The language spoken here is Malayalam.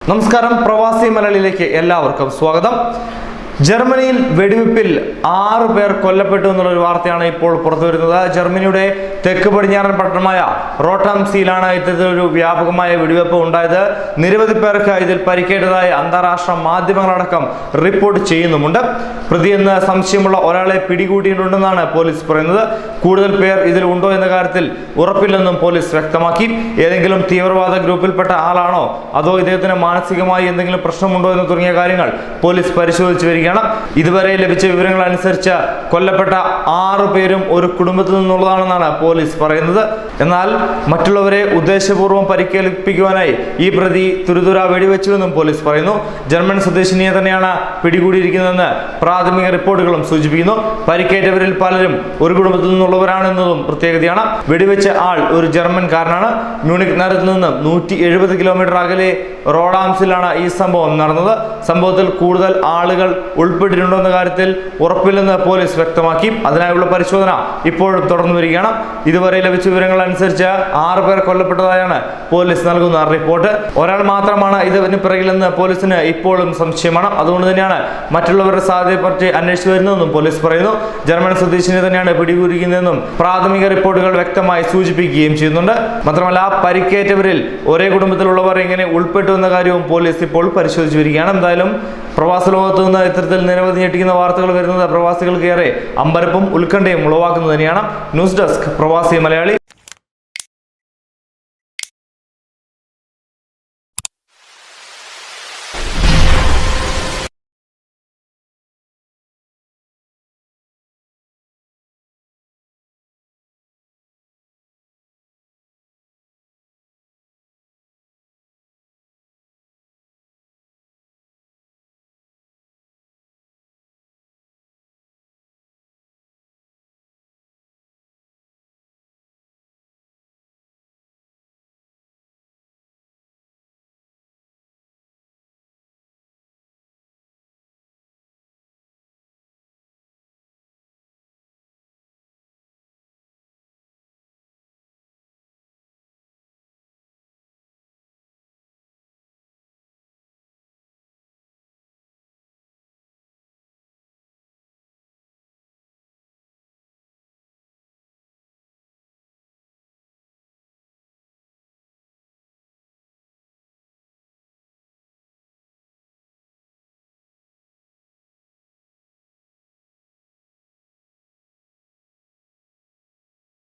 നമസ്കാരം, പ്രവാസി മലയാളിയിലേക്ക് എല്ലാവർക്കും സ്വാഗതം. ജർമ്മനിയിൽ വെടിവെപ്പിൽ 6 പേർ കൊല്ലപ്പെട്ടു എന്നുള്ളൊരു വാർത്തയാണ് ഇപ്പോൾ പുറത്തു വരുന്നത്. ജർമ്മനിയുടെ തെക്ക് പടിഞ്ഞാറൻ പട്ടണമായ റോട്ടംസിയിലാണ് ഇത്തരത്തിലൊരു വ്യാപകമായ വെടിവെപ്പ് ഉണ്ടായത്. നിരവധി പേർക്ക് ഇതിൽ പരിക്കേറ്റതായി അന്താരാഷ്ട്ര മാധ്യമങ്ങളടക്കം റിപ്പോർട്ട് ചെയ്യുന്നുമുണ്ട്. പ്രതിയെന്ന് സംശയമുള്ള ഒരാളെ പിടികൂടിയിട്ടുണ്ടെന്നാണ് പോലീസ് പറയുന്നത്. കൂടുതൽ പേർ ഇതിൽ ഉണ്ടോ എന്ന കാര്യത്തിൽ ഉറപ്പില്ലെന്നും പോലീസ് വ്യക്തമാക്കി. ഏതെങ്കിലും തീവ്രവാദ ഗ്രൂപ്പിൽപ്പെട്ട ആളാണോ അതോ ഇദ്ദേഹത്തിന് മാനസികമായി എന്തെങ്കിലും പ്രശ്നമുണ്ടോ എന്ന് തുടങ്ങിയ കാര്യങ്ങൾ പോലീസ് പരിശോധിച്ചു വരികയാണ്. ഇതുവരെ ലഭിച്ച വിവരങ്ങൾ അനുസരിച്ച് കൊല്ലപ്പെട്ട 6 പേരും ഒരു കുടുംബത്തിൽ നിന്നുള്ളതാണെന്നാണ് പോലീസ് പറയുന്നത്. എന്നാൽ മറ്റുള്ളവരെ ഉദ്ദേശപൂർവ്വം പരിക്കേൽപ്പിക്കുവാനായി ഈ പ്രതി തുരുതുര വെടിവെച്ചുവെന്നും പോലീസ് പറയുന്നു. ജർമ്മൻ സ്വദേശിനിയെ തന്നെയാണ് പിടികൂടിയിരിക്കുന്നതെന്ന് പ്രാഥമിക റിപ്പോർട്ടുകളും സൂചിപ്പിക്കുന്നു. പരിക്കേറ്റവരിൽ പലരും ഒരു കുടുംബത്തിൽ നിന്നുള്ളവരാണെന്നതും പ്രത്യേകതയാണ്. വെടിവെച്ച ആൾ ഒരു ജർമ്മൻകാരനാണ്. മ്യൂണിക് നഗരത്തിൽ നിന്നും 170 കിലോമീറ്റർ അകലെ റോഡാംസിലാണ് ഈ സംഭവം നടന്നത്. സംഭവത്തിൽ കൂടുതൽ ആളുകൾ ഉൾപ്പെട്ടിട്ടുണ്ടോ എന്ന കാര്യത്തിൽ ഉറപ്പില്ലെന്ന് പോലീസ് വ്യക്തമാക്കി. അതിനായുള്ള പരിശോധന ഇപ്പോഴും തുടർന്നു വരികയാണ്. ഇതുവരെ ലഭിച്ച വിവരങ്ങൾ അനുസരിച്ച് 6 പേർ കൊല്ലപ്പെട്ടതായാണ് പോലീസ് നൽകുന്ന റിപ്പോർട്ട്. ഒരാൾ മാത്രമാണ് ഇതിന് പിറകിലെന്ന് പോലീസിന് ഇപ്പോഴും സംശയമാണ്. അതുകൊണ്ട് തന്നെയാണ് മറ്റുള്ളവരുടെ സാധ്യതയെപ്പറ്റി അന്വേഷിച്ചു വരുന്നതെന്നും പോലീസ് പറയുന്നു. ജർമ്മൻ സ്വദേശിനെ തന്നെയാണ് പിടികൂടിയിരിക്കുന്നതെന്നും പ്രാഥമിക റിപ്പോർട്ടുകൾ വ്യക്തമായി സൂചിപ്പിക്കുകയും ചെയ്യുന്നുണ്ട്. മാത്രമല്ല, പരിക്കേറ്റവരിൽ ഒരേ കുടുംബത്തിലുള്ളവർ എങ്ങനെ ഉൾപ്പെട്ടു എന്ന കാര്യവും പോലീസ് ഇപ്പോൾ പരിശോധിച്ചു വരികയാണ്. എന്തായാലും പ്രവാസ ലോകത്ത് നിന്ന് ഇത്തരത്തിൽ നിരവധി ഞെട്ടിക്കുന്ന വാർത്തകൾ വരുന്നത് പ്രവാസികൾക്ക് ഏറെ അമ്പരപ്പും ഉത്കണ്ഠയും ഉളവാക്കുന്നത് തന്നെയാണ്. ന്യൂസ് ഡെസ്ക് പ്രവാസി മലയാളി.